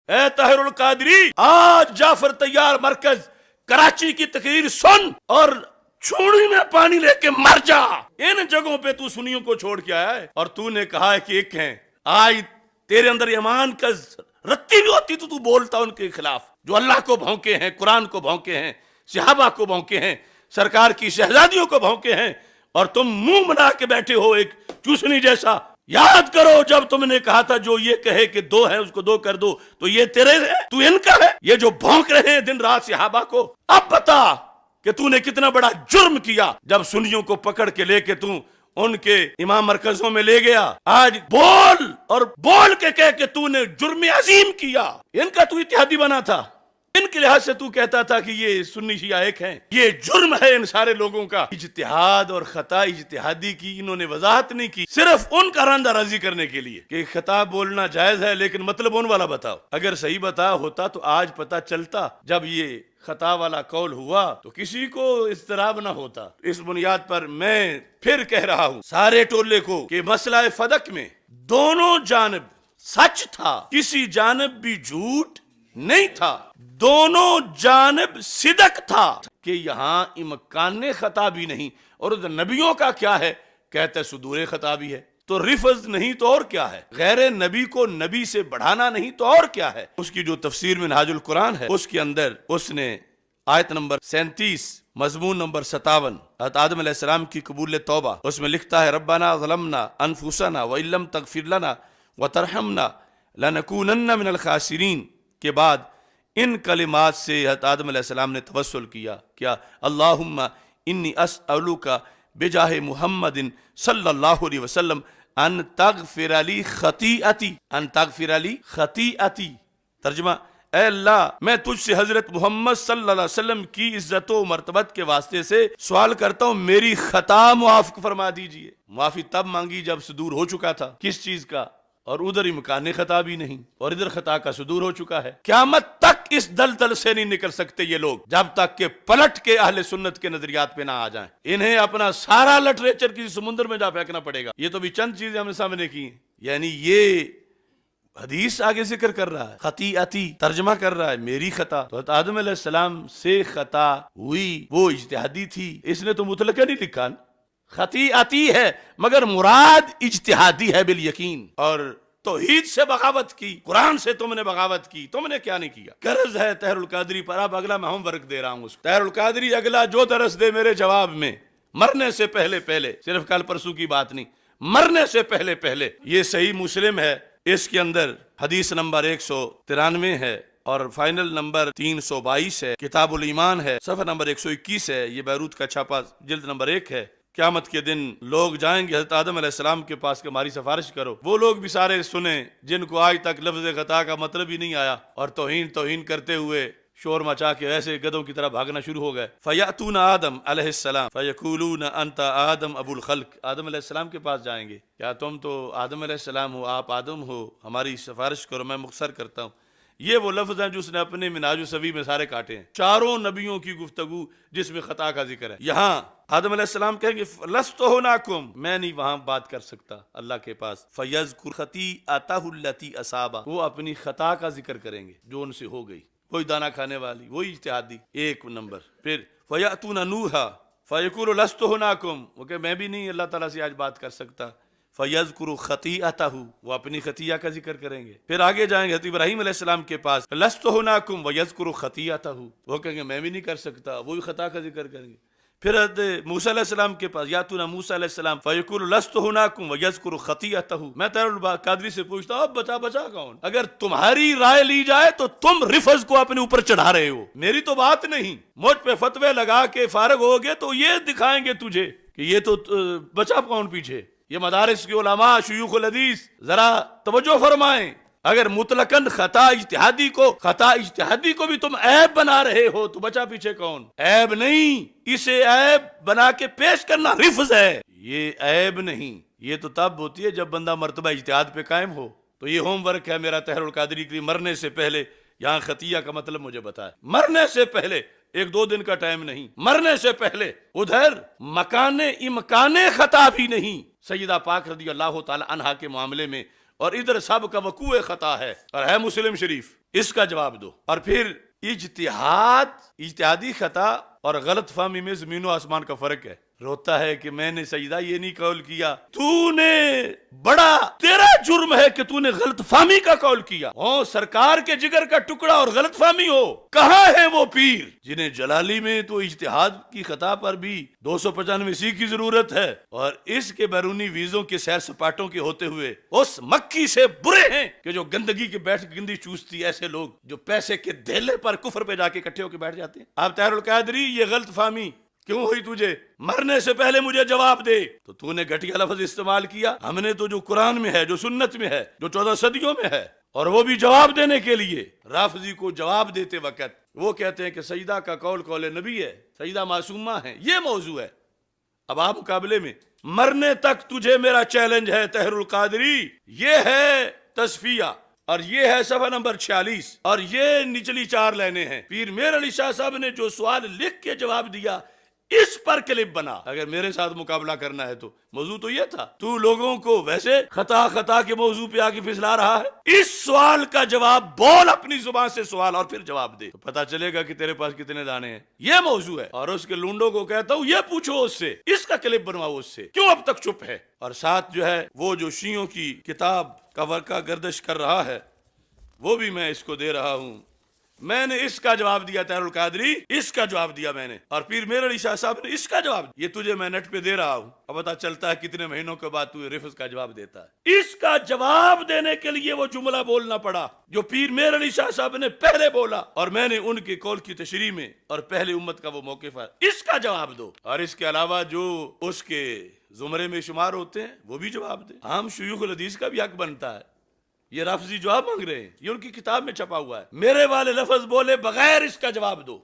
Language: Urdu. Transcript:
اے طاہر القادری، آج جعفر طیار مرکز کراچی کی تقریر سن اور چھوڑی میں پانی لے کے مر جا۔ ان جگہوں پہ تو سنیوں کو چھوڑ کے آیا ہے اور تو نے کہا ہے کہ ایک ہیں۔ آج تیرے اندر ایمان کا رتی بھی ہوتی تو بولتا ان کے خلاف، جو اللہ کو بھونکے ہیں، قرآن کو بھونکے ہیں، صحابہ کو بھونکے ہیں، سرکار کی شہزادیوں کو بھونکے ہیں، اور تم منہ بنا کے بیٹھے ہو ایک چوسنی جیسا۔ یاد کرو جب تم نے کہا تھا جو یہ کہے کہ دو ہے اس کو دو کر دو، تو یہ تیرے ہے، تو ان کا ہے، یہ جو بھونک رہے ہیں دن رات صحابہ کو۔ اب بتا کہ تو نے کتنا بڑا جرم کیا جب سنیوں کو پکڑ کے لے کے تو ان کے امام مرکزوں میں لے گیا۔ آج بول اور بول کے کہہ کہ تو نے جرم عظیم کیا۔ ان کا تو اتحادی بنا تھا، ان کے لحاظ سے تو کہتا تھا کہ یہ سنی شیعہ ایک ہیں۔ یہ جرم ہے ان سارے لوگوں کا، اجتہاد اور خطا اجتہادی کی انہوں نے وضاحت نہیں کی، صرف ان کا راندہ راضی کرنے کے لیے کہ خطا بولنا جائز ہے لیکن مطلب ان والا بتاؤ۔ اگر صحیح بتا ہوتا تو آج پتہ چلتا، جب یہ خطا والا قول ہوا تو کسی کو اضطراب نہ ہوتا۔ اس بنیاد پر میں پھر کہہ رہا ہوں سارے ٹولے کو کہ مسئلہ فدق میں دونوں جانب سچ تھا، کسی جانب بھی جھوٹ نہیں تھا، دونوں جانب صدق تھا کہ یہاں امکان خطا بھی نہیں، اور نبیوں کا کیا ہے، کہتے صدور خطا بھی ہے، تو رفض نہیں تو اور کیا ہے، غیر نبی کو نبی سے بڑھانا نہیں تو اور کیا ہے۔ اس کی جو تفسیر منہاج القرآن ہے اس کے اندر اس نے آیت نمبر 37 مضمون نمبر 57 حضرت آدم علیہ السلام کی قبول توبہ، اس میں لکھتا ہے ربنا ظلمنا انفسنا وان لم تغفر لنا وترحمنا لنکونن من الخاسرین کے بعد ان کلمات سے حضرت آدم علیہ السلام نے توسل کیا، کیا اللہم انی اسألوک بجاہ محمد صلی اللہ علیہ وسلم ان تغفر لی خطیئتی، ان تغفر لی خطیئتی۔ ترجمہ، اے اللہ میں تجھ سے حضرت محمد صلی اللہ علیہ وسلم کی عزت و مرتبت کے واسطے سے سوال کرتا ہوں میری خطا معاف فرما دیجئے۔ معافی تب مانگی جب صدور ہو چکا تھا، کس چیز کا، اور ادھر امکان خطا بھی نہیں، اور ادھر خطا کا صدور ہو چکا ہے۔ قیامت تک اس دلدل سے نہیں نکل سکتے یہ لوگ جب تک کہ پلٹ کے اہل سنت کے نظریات پہ نہ آ جائیں۔ انہیں اپنا سارا لٹریچر کسی سمندر میں جا پھینکنا پڑے گا۔ یہ تو بھی چند چیزیں ہم نے سامنے کی ہیں، یعنی یہ حدیث آگے ذکر کر رہا ہے، خطیئتی ترجمہ کر رہا ہے میری خطا، تو حضرت آدم علیہ السلام سے خطا ہوئی، وہ اجتہادی تھی، اس نے تو مطلقہ نہیں لکھا، خطیئتی ہے مگر مراد اجتہادی ہے بالیقین۔ اور توحید سے بغاوت کی، قرآن سے تم نے بغاوت کی، تم نے کیا نہیں کیا؟ قرض ہے طاہر القادری پر، اب اگلا میں ہوم ورک دے رہا ہوں اس کو۔ طاہر القادری اگلا جو درس دے میرے جواب میں، مرنے سے پہلے پہلے، صرف کل پرسوں کی بات نہیں، مرنے سے پہلے پہلے۔ یہ صحیح مسلم ہے، اس کے اندر حدیث نمبر 193 ہے اور فائنل نمبر 322 ہے، کتاب الایمان ہے، صفحہ نمبر 121 ہے، یہ بیروت کا چھاپا جلد نمبر 1 ہے۔ قیامت کے دن لوگ جائیں گے حضرت آدم علیہ السلام کے پاس کہ ہماری سفارش کرو، وہ لوگ بھی سارے سنیں جن کو آج تک لفظ خطا کا مطلب ہی نہیں آیا، اور توہین کرتے ہوئے شور مچا کے ایسے گدوں کی طرح بھاگنا شروع ہو گئے۔ فَيَأْتُونَ آدم علیہ السلام فَيَقُولُونَ أَنْتَ آدم ابو الخلق، آدم علیہ السلام کے پاس جائیں گے، کیا تم تو آدم علیہ السلام ہو، آپ آدم ہو، ہماری سفارش کرو، میں مختصر کرتا ہوں۔ یہ وہ لفظ ہیں جو اس نے اپنے منہاج السوی میں سارے کاٹے ہیں، چاروں نبیوں کی گفتگو جس میں خطا کا ذکر ہے۔ یہاں آدم علیہ السلام کہیں گے لست ہناکم، میں نہیں وہاں بات کر سکتا اللہ کے پاس۔ فَيَذْكُرْ خَطِيئَتَهُ الَّتِي أَصَابَ، وہ اپنی خطا کا ذکر کریں گے جو ان سے ہو گئی، وہی دانا کھانے والی، وہی اجتہادی، ایک نمبر۔ پھر فَيَأْتُونَ نُوحًا فَيَقُولُ لَسْتُ هُنَاكُمْ، وہ کہ میں بھی نہیں اللہ تعالیٰ سے آج بات کر سکتا۔ فَيَذْكُرُ خَطِيئَتَهُ، وہ اپنی خطیہ کا ذکر کریں گے۔ پھر آگے جائیں گے حضرت ابراہیم علیہ السلام کے پاس، لَسْتُ هُنَاكُمْ وَيَذْكُرُ خَطِيئَتَهُ، وہ کہیں گے میں بھی نہیں کر سکتا، وہی خطا کا ذکر کریں گے۔ پھر حضرت موسیٰ علیہ السلام کے پاس، یاتون موسیٰ علیہ السلام فَيَقُولُ لَسْتُ هُنَاكُمْ وَيَذْكُرُ خَطِيئَتَهُ۔ میں طاہر القادری سے پوچھتا ہوں اب بچا کون؟ اگر تمہاری رائے لی جائے تو تم رفض کو اپنے اوپر چڑھا رہے ہو، میری تو بات نہیں، مجھ پہ فتوے لگا کے فارغ ہوگے تو یہ دکھائیں گے تجھے کہ یہ تو بچا کون پیچھے۔ یہ مدارس کے علماء شیوخ الحدیث ذرا توجہ فرمائیں، اگر مطلقاً خطا اجتہادی کو بھی تم عیب بنا رہے ہو تو بچا پیچھے کون؟ عیب نہیں، اسے عیب بنا کے پیش کرنا رفض ہے، یہ عیب نہیں، یہ تو تب ہوتی ہے جب بندہ مرتبہ اجتہاد پہ قائم ہو۔ تو یہ ہوم ورک ہے میرا طاہر القادری کے لیے، مرنے سے پہلے یہاں خطیہ کا مطلب مجھے بتائے، مرنے سے پہلے، ایک دو دن کا ٹائم نہیں، مرنے سے پہلے۔ ادھر امکان خطا بھی نہیں، سیدہ پاک رضی اللہ تعالی عنہا کے معاملے میں اور ادھر سب کا وقوع خطا ہے اور ہے مسلم شریف، اس کا جواب دو۔ اور پھر اجتہادی خطا اور غلط فہمی میں زمین و آسمان کا فرق ہے۔ روتا ہے کہ میں نے سجدہ یہ نہیں قول کیا، تو نے بڑا تیرا جرم ہے کہ تو نے غلط فہمی کا قول کیا۔ ہو سرکار کے جگر کا ٹکڑا اور غلط فہمی ہو، کہاں ہے وہ پیر جنہیں جلالی میں تو اجتہاد کی خطا پر بھی 295 کی ضرورت ہے، اور اس کے بیرونی ویزوں کے سیر سپاٹوں کے ہوتے ہوئے اس مکی سے برے ہیں کہ جو گندگی کے بیٹھ گندی چوستی، ایسے لوگ جو پیسے کے دھیلے پر کفر پہ جا کے اکٹھے ہو کے بیٹھ جاتے ہیں۔ آپ طاہر القادری، یہ غلط فہمی کیوں ہوئی تجھے؟ مرنے سے پہلے مجھے جواب دے۔ تو نے گھٹیا لفظ استعمال کیا، ہم نے تو جو قرآن میں ہے، جو سنت میں ہے، جو 14 صدیوں میں ہے، اور وہ بھی جواب دینے کے لیے رافضی کو جواب دیتے وقت وہ کہتے ہیں کہ سجدہ کا قول قول نبی ہے، سجدہ معصومہ ہے، یہ موضوع ہے۔ اب آپ مقابلے میں مرنے تک تجھے میرا چیلنج ہے طاہر القادری، یہ ہے تصفیہ، اور یہ ہے صفحہ نمبر 46، اور یہ نچلی 4 لائنیں ہیں۔ پیر میر علی شاہ صاحب نے جو سوال لکھ کے جواب دیا، اس پر کلپ بنا۔ اگر میرے ساتھ مقابلہ کرنا ہے تو موضوع تو یہ تھا، تو لوگوں کو ویسے خطا کے موضوع پہ آ کے پھسلا رہا ہے۔ اس سوال کا جواب بول، اپنی زبان سے سوال اور پھر جواب دے، تو پتا چلے گا کہ تیرے پاس کتنے دانے ہیں۔ یہ موضوع ہے، اور اس کے لونڈوں کو کہتا ہوں یہ پوچھو اس سے، اس کا کلپ بنواؤ اس سے، کیوں اب تک چپ ہے؟ اور ساتھ جو ہے وہ جو شیعوں کی کتاب کا ورقہ گردش کر رہا ہے، وہ بھی میں اس کو دے رہا ہوں۔ میں نے اس کا جواب دیا طاہر القادری، اس کا جواب دیا میں نے، اور پیر میر علی شاہ صاحب نے اس کا جواب دیا۔ یہ تجھے میں نیٹ پہ دے رہا ہوں، اب پتا چلتا ہے کتنے مہینوں کے بعد تو رفض کا جواب دیتا ہے۔ اس کا جواب دینے کے لیے وہ جملہ بولنا پڑا جو پیر میر علی شاہ صاحب نے پہلے بولا، اور میں نے ان کے قول کی تشریح میں اور پہلے امت کا وہ موقف ہے، اس کا جواب دو۔ اور اس کے علاوہ جو اس کے زمرے میں شمار ہوتے ہیں وہ بھی جواب دے۔ عام شیوخ الحدیث کا بھی حق بنتا ہے۔ یہ رافضی جواب مانگ رہے ہیں، یہ ان کی کتاب میں چھپا ہوا ہے۔ میرے والے لفظ بولے بغیر اس کا جواب دو۔